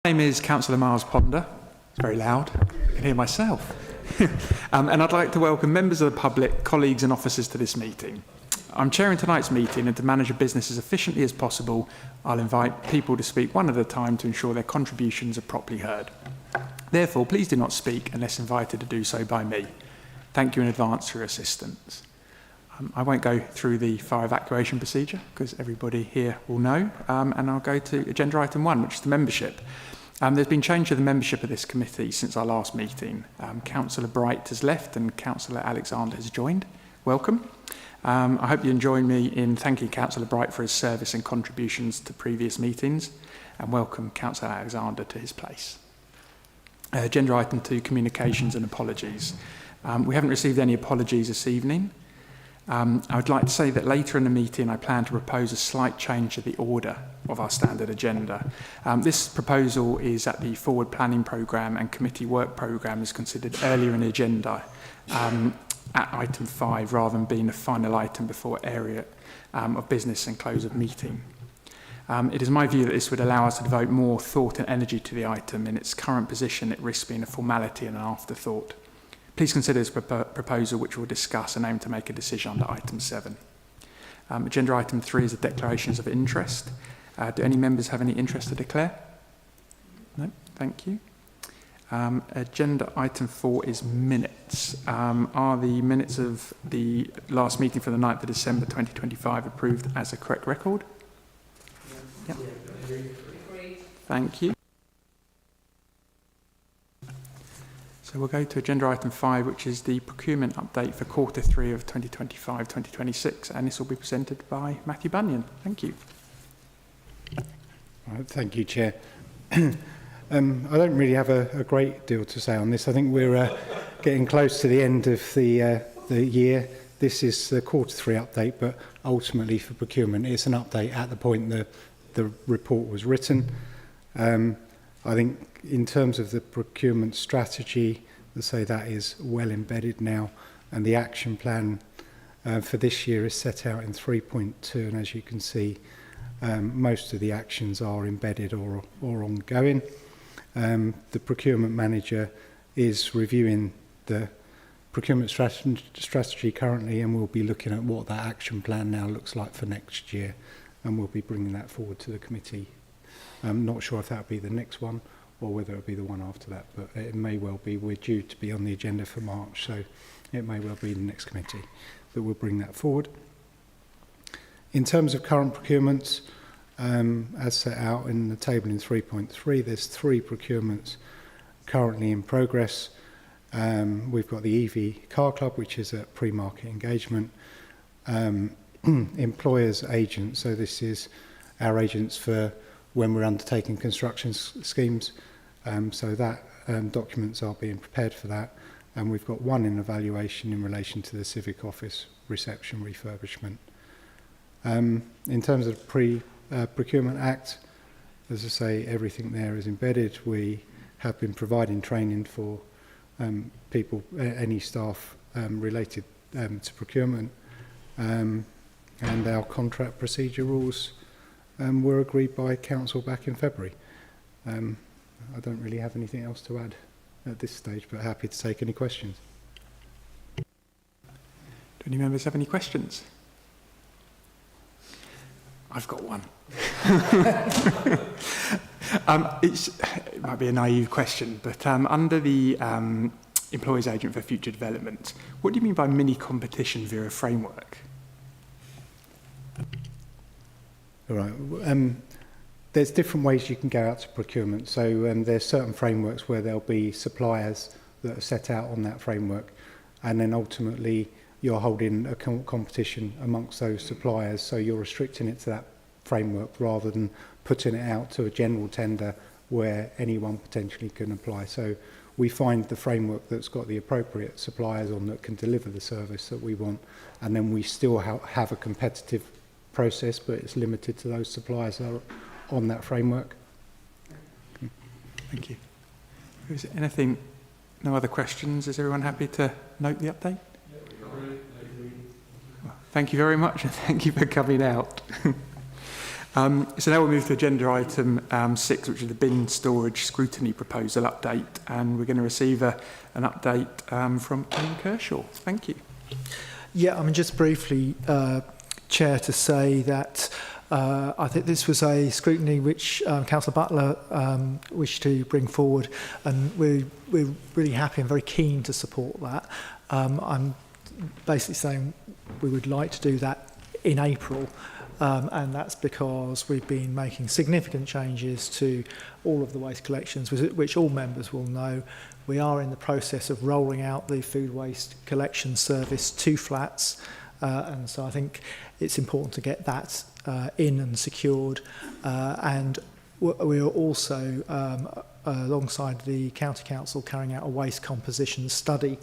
My name is Councillor Miles Ponder. It's very loud. I can hear myself. And I'd like to welcome members of the public, colleagues and officers to this meeting. I'm chairing tonight's meeting, and to manage a business as efficiently as possible, I'll invite people to speak one at a time to ensure their contributions are properly heard. Therefore, please do not speak unless invited to do so by me. Thank you in advance for your assistance. I won't go through the fire evacuation procedure because everybody here will know, and I'll go to agenda item 1, which is the membership. There's been change to the membership of this committee since our last meeting. Councillor Bright has left and Councillor Alexander has joined. Welcome. I hope you join me in thanking Councillor Bright for his service and contributions to previous meetings, and welcome Councillor Alexander to his place. Agenda item 2, communications and apologies. We haven't received any apologies this evening. I would like to say that later in the meeting I plan to propose a slight change to the order of our standard agenda. This proposal is that the forward planning programme and committee work programme is considered earlier in the agenda at item 5 rather than being the final item before area of business and close of meeting. It is my view that this would allow us to devote more thought and energy to the item. In its current position, it risks being a formality and an afterthought. Please consider this proposal, which we'll discuss and aim to make a decision under item 7. Agenda item 3 is the declarations of interest. Do any members have any interest to declare? No, thank you. Agenda item 4 is minutes. Are the minutes of the last meeting for the 9th of December 2025 approved as a correct record? Yeah. Thank you. So we'll go to agenda item 5, which is the procurement update for quarter 3 of 2025-2026, and this will be presented by Matthew Bunyan. Thank you. Right, thank you, Chair. I don't really have a great deal to say on this. I think we're getting close to the end of the year. This is the quarter 3 update, but ultimately for procurement, it's an update at the point the report was written. I think in terms of the procurement strategy, let's say that is well embedded now, and the action plan for this year is set out in 3.2, and as you can see, most of the actions are embedded or ongoing. The procurement manager is reviewing the procurement strategy currently, and we'll be looking at what that action plan now looks like for next year, and we'll be bringing that forward to the committee. I'm not sure if that'll be the next one or whether it'll be the one after that, but it may well be. We're due to be on the agenda for March, so it may well be the next committee that will bring that forward. In terms of current procurements, as set out in the table in 3.3, there's 3 procurements currently in progress. We've got the EV Car Club, which is a pre-market engagement. Employers agents, so this is our agents for when we're undertaking construction schemes. So that documents are being prepared for that. And we've got 1 in evaluation in relation to the Civic Office reception refurbishment. In terms of the Procurement Act, as I say, everything there is embedded. We have been providing training for people, any staff related to procurement. And our contract procedure rules were agreed by Council back in February. I don't really have anything else to add at this stage, but happy to take any questions. Do any members have any questions? I've got one. It might be a naive question, but under the Employees Agent for Future Development, what do you mean by mini competition via a framework? All right. There's different ways you can go out to procurement. So there's certain frameworks where there'll be suppliers that are set out on that framework, and then ultimately you're holding a competition amongst those suppliers, so you're restricting it to that framework rather than putting it out to a general tender where anyone potentially can apply. So we find the framework that's got the appropriate suppliers on that can deliver the service that we want, and then we still have a competitive process, but it's limited to those suppliers that are on that framework. Thank you. Is there anything, no other questions? Is everyone happy to note the update? Well, thank you very much, and thank you for coming out. So now we'll move to agenda item 6, which is the bin storage scrutiny proposal update, and we're going to receive an update from Ian Kershaw. Thank you. Yeah, I mean, just briefly, Chair, to say that I think this was a scrutiny which Councillor Butler wished to bring forward, and we're really happy and very keen to support that. I'm basically saying we would like to do that in April, and that's because we've been making significant changes to all of the waste collections, which all members will know. We are in the process of rolling out the food waste collection service to flats, and so I think it's important to get that in and secured. And we are also, alongside the County Council, carrying out a waste composition study,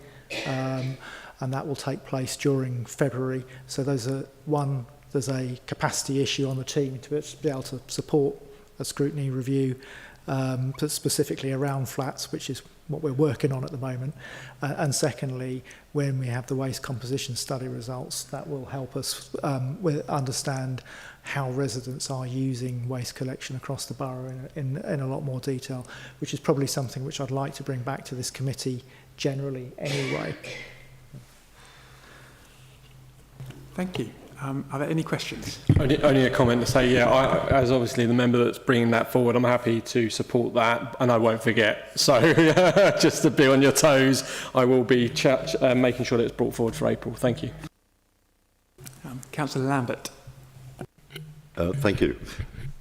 and that will take place during February. So there's a capacity issue on the team to be able to support a scrutiny review, specifically around flats, which is what we're working on at the moment. And secondly, when we have the waste composition study results, that will help us understand how residents are using waste collection across the borough in a lot more detail, which is probably something which I'd like to bring back to this committee generally anyway. Thank you. Are there any questions? Only a comment to say, yeah, as obviously the member that's bringing that forward, I'm happy to support that, and I won't forget. So just to be on your toes, I will be making sure that it's brought forward for April. Thank you. Councillor Lambert. Thank you.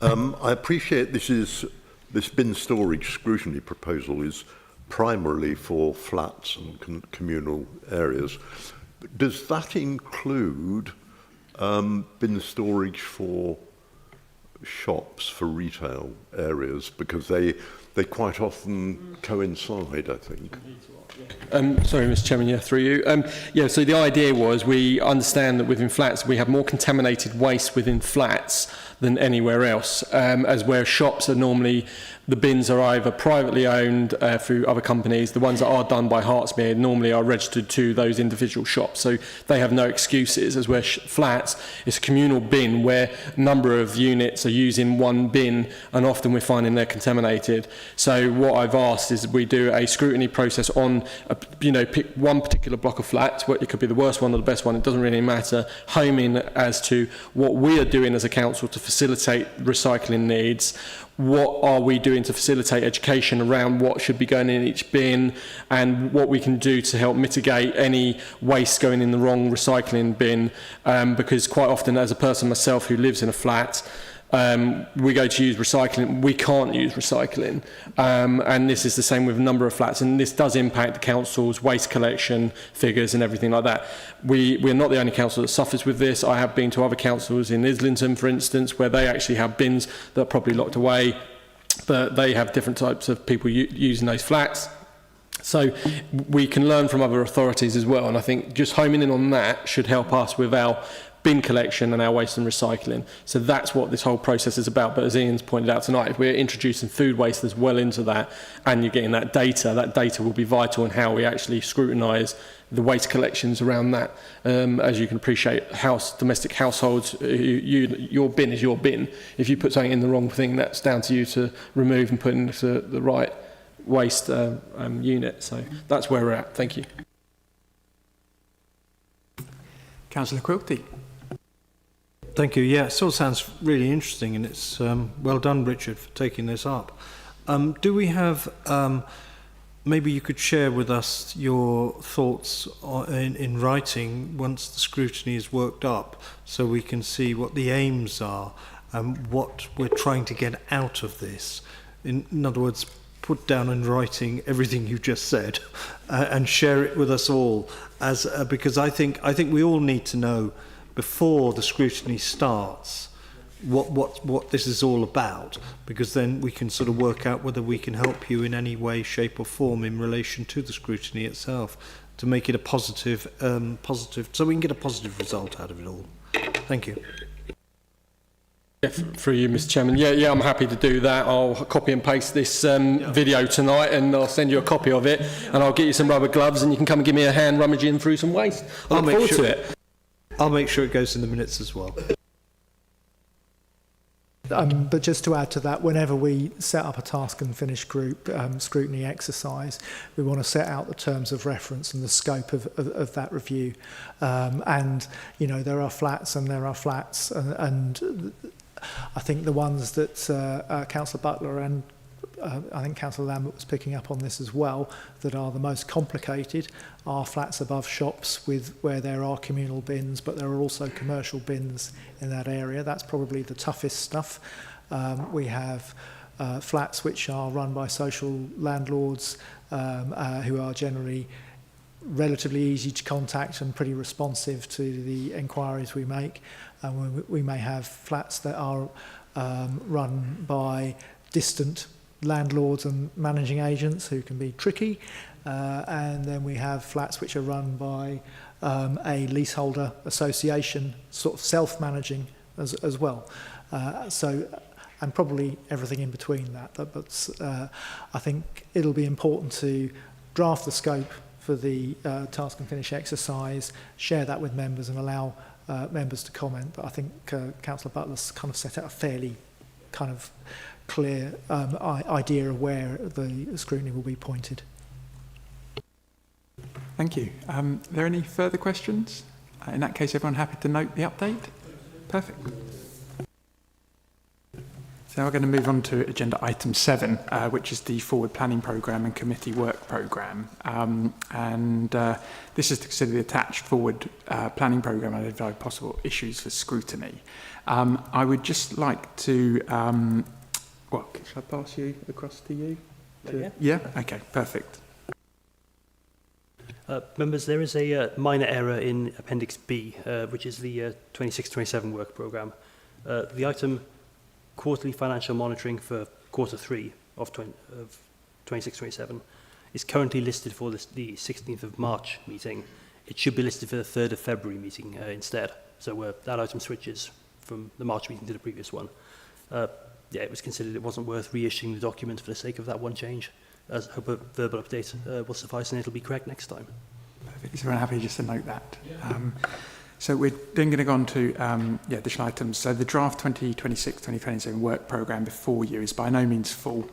I appreciate this bin storage scrutiny proposal is primarily for flats and communal areas. Does that include bin storage for shops, for retail areas? Because they quite often coincide, I think. Sorry, Mr. Chairman, yeah, through you. So the idea was, we understand that within flats we have more contaminated waste within flats than anywhere else, as where shops are normally, the bins are either privately owned through other companies. The ones that are done by Hertsmere normally are registered to those individual shops, so they have no excuses, as where flats, it's a communal bin where a number of units are using one bin, and often we're finding they're contaminated. So what I've asked is we do a scrutiny process on, pick one particular block of flats, it could be the worst one or the best one, it doesn't really matter, home in as to what we are doing as a council to facilitate recycling needs, what are we doing to facilitate education around what should be going in each bin, and what we can do to help mitigate any waste going in the wrong recycling bin, because quite often, as a person myself who lives in a flat, we go to use recycling, we can't use recycling, and this is the same with a number of flats, and this does impact the council's waste collection figures and everything like that. We're not the only council that suffers with this. I have been to other councils in Islington, for instance, where they actually have bins that are probably locked away, but they have different types of people using those flats. So we can learn from other authorities as well, and I think just homing in on that should help us with our bin collection and our waste and recycling. So that's what this whole process is about. But as Ian's pointed out tonight, if we're introducing food waste as well into that, and you're getting that data will be vital in how we actually scrutinise the waste collections around that. As you can appreciate, domestic households, your bin is your bin. If you put something in the wrong thing, that's down to you to remove and put into the right waste unit. So that's where we're at. Thank you. Councillor Quilty. Thank you. Yeah, it still sounds really interesting, and it's well done, Richard, for taking this up. Do we have, maybe you could share with us your thoughts in writing once the scrutiny is worked up, so we can see what the aims are and what we're trying to get out of this. In other words, put down in writing everything you just said and share it with us all, as because I think we all need to know before the scrutiny starts what this is all about, because then we can sort of work out whether we can help you in any way, shape or form in relation to the scrutiny itself to make it a positive, so we can get a positive result out of it all. Thank you. Through you, Mr. Chairman. Yeah, I'm happy to do that. I'll copy and paste this video tonight, and I'll send you a copy of it, and I'll get you some rubber gloves, and you can come and give me a hand rummaging through some waste. I look forward to it. I'll make sure it goes in the minutes as well. But just to add to that, whenever we set up a task and finish group scrutiny exercise, we want to set out the terms of reference and the scope of that review. And, you know, there are flats and there are flats. And I think the ones that Councillor Butler and I think Councillor Lambert was picking up on this as well, that are the most complicated are flats above shops where there are communal bins, but there are also commercial bins in that area. That's probably the toughest stuff. We have flats which are run by social landlords who are generally relatively easy to contact and pretty responsive to the enquiries we make. And we may have flats that are run by distant landlords and managing agents who can be tricky, and then we have flats which are run by a leaseholder association, sort of self-managing as well. And probably everything in between that. But I think it'll be important to draft the scope for the task and finish exercise, share that with members and allow members to comment. But I think Councillor Butler's kind of set out a fairly kind of clear idea of where the scrutiny will be pointed. Thank you. Are there any further questions? In that case, everyone happy to note the update? Perfect. So we're going to move on to agenda item 7, which is the forward planning programme and committee work programme. This is to consider the attached forward planning programme and identify possible issues for scrutiny. I would just like to, shall I pass you across to you? Yeah? Okay, perfect. Members, there is a minor error in Appendix B, which is the 26-27 work programme. The item quarterly financial monitoring for quarter 3 of 26-27 is currently listed for the 16th of March meeting. It should be listed for the 3rd of February meeting instead. So that item switches from the March meeting to the previous one. It was considered it wasn't worth reissuing the document for the sake of that one change. I hope a verbal update will suffice and it'll be correct next time. Perfect. Is everyone happy just to note that? Yeah. So we're then going to go on to additional items. So the draft 2026-2027 work programme before you is by no means full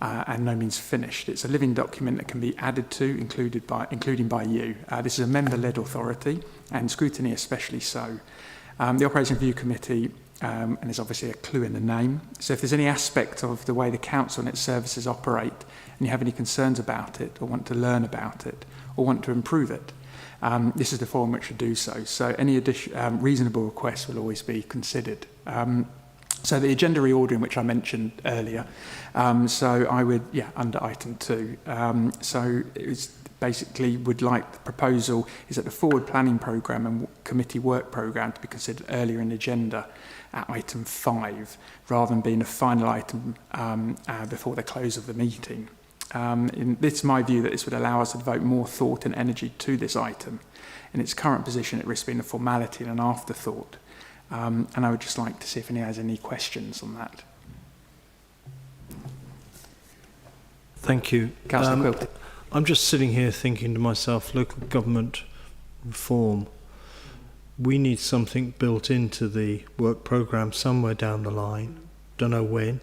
and no means finished. It's a living document that can be added to, including by you. This is a member-led authority and scrutiny especially so. The Operating Review Committee, and there's obviously a clue in the name. So if there's any aspect of the way the council and its services operate and you have any concerns about it or want to learn about it or want to improve it, this is the forum which should do so. So any reasonable requests will always be considered. So the agenda reordering, which I mentioned earlier, so I would, under item 2. So it was basically the proposal is that the forward planning programme and committee work programme to be considered earlier in the agenda at item 5, rather than being a final item before the close of the meeting. It's my view that this would allow us to devote more thought and energy to this item. In its current position, it risks being a formality and an afterthought. And I would just like to see if anyone has any questions on that. Thank you. Councillor Quilty. I'm just sitting here thinking to myself, local government reform. We need something built into the work programme somewhere down the line. Don't know when.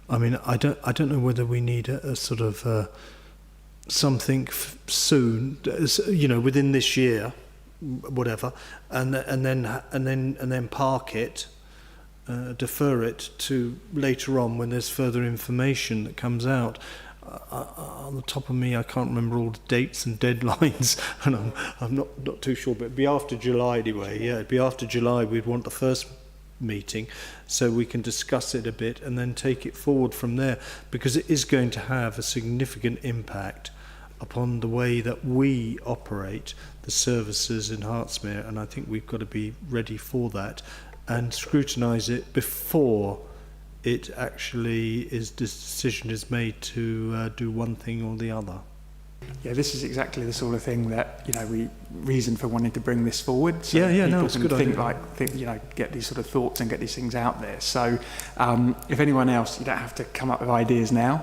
I mean, I don't know whether we need a sort of something soon, within this year, whatever, and then park it, defer it to later on when there's further information that comes out. On the top of me, I can't remember all the dates and deadlines, and I'm not too sure, but it'd be after July anyway. Yeah, it'd be after July. We'd want the first meeting so we can discuss it a bit and then take it forward from there, because it is going to have a significant impact upon the way that we operate the services in Hertsmere, and I think we've got to be ready for that and scrutinise it before it actually decision is made to do one thing or the other. Yeah, this is exactly the sort of thing that, reason for wanting to bring this forward. So Yeah, no, people it's a can good idea. Get these sort of thoughts and get these things out there. So if anyone else, you don't have to come up with ideas now,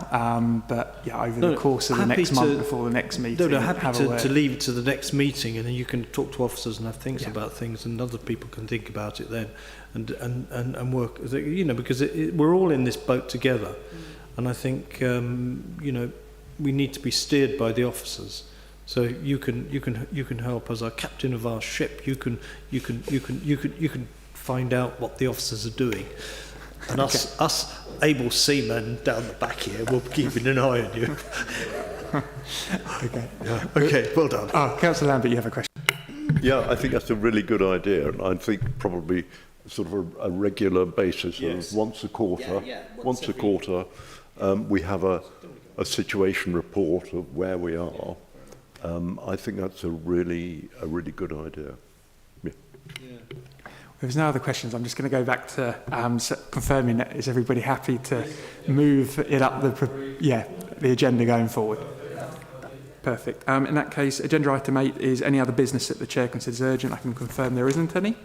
but over the course of the next month before the next meeting, happy to leave it to the next meeting, and then you can talk to officers and have things about things, and other people can think about it then, and work, because we're all in this boat together, and I think we need to be steered by the officers. So you can help as our captain of our ship. You can find out what the officers are doing, and us able seamen down the back here will be keeping an eye on you. Okay. Yeah. Okay. Well done. Councillor Lambert, you have a question. Yeah, I think that's a really good idea, and I think probably sort of a regular basis of once a quarter. Once a quarter, we have a situation report of where we are. I think that's a really good idea. Yeah. If there's no other questions, I'm just going to go back to confirming that is everybody happy to move it up the agenda going forward. Perfect. In that case, agenda item 8 is any other business that the chair considers urgent. I can confirm there isn't any.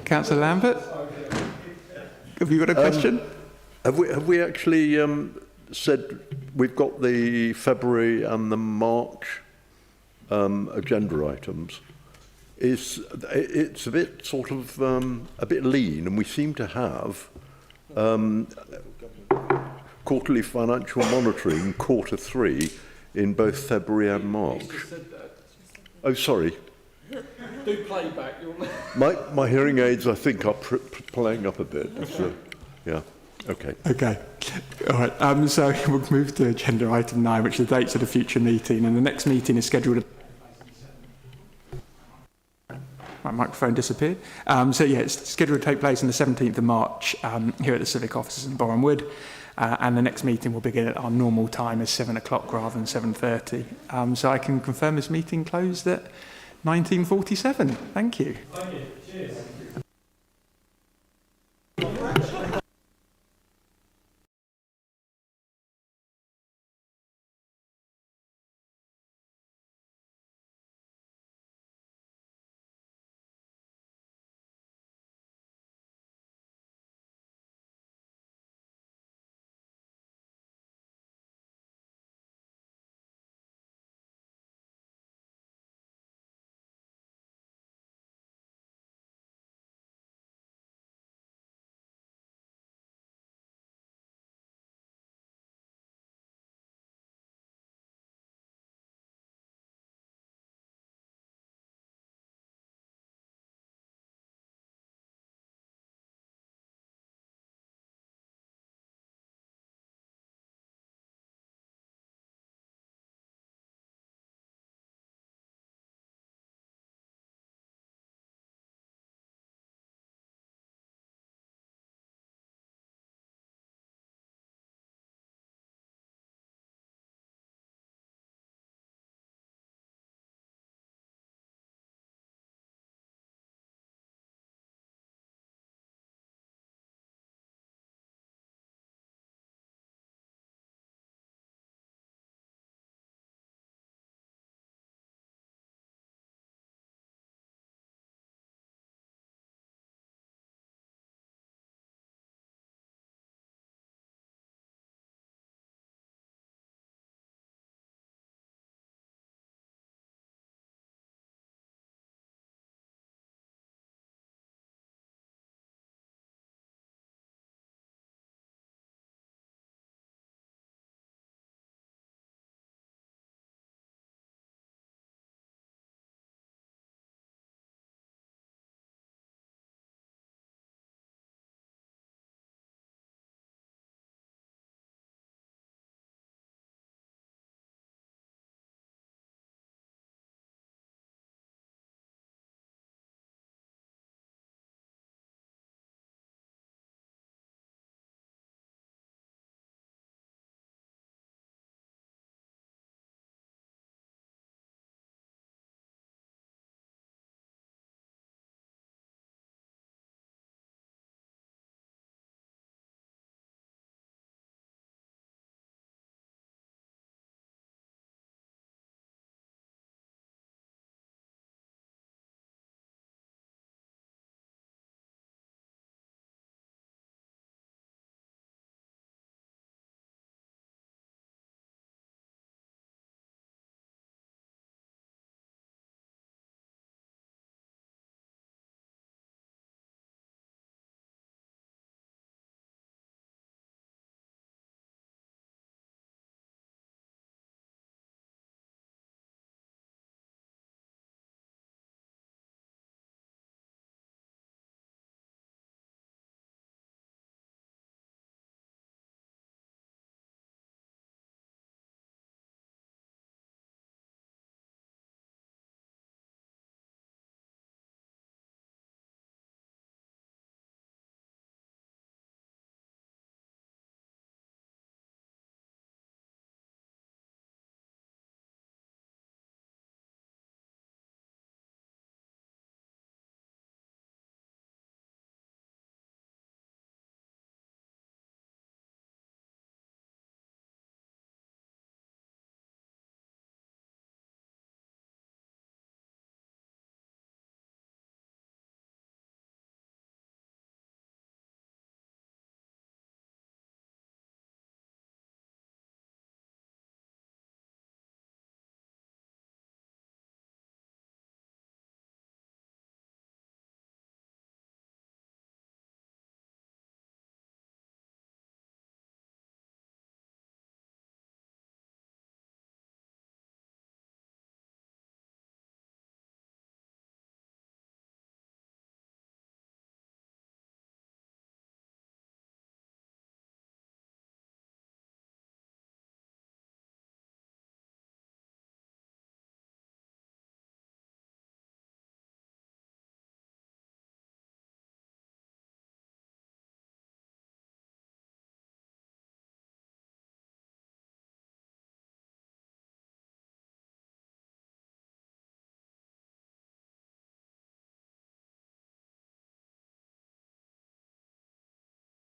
Councillor Lambert, have you got a question? Have we actually said we've got the February and the March agenda items? It's a bit sort of a bit lean, and we seem to have quarterly financial monitoring quarter 3 in both February and March. Oh, sorry. Do playback. My hearing aids, I think, are playing up a bit. So, yeah. Okay. Okay. All right. So we'll move to agenda item 9, which is the dates of the future meeting, and the next meeting is scheduled. My microphone disappeared. It's scheduled to take place on the 17th of March here at the Civic Offices in Boreham Wood, and the next meeting will begin at our normal time as 7 o'clock rather than 7:30. So I can confirm this meeting closed at 19:47. Thank you. Thank you. Cheers.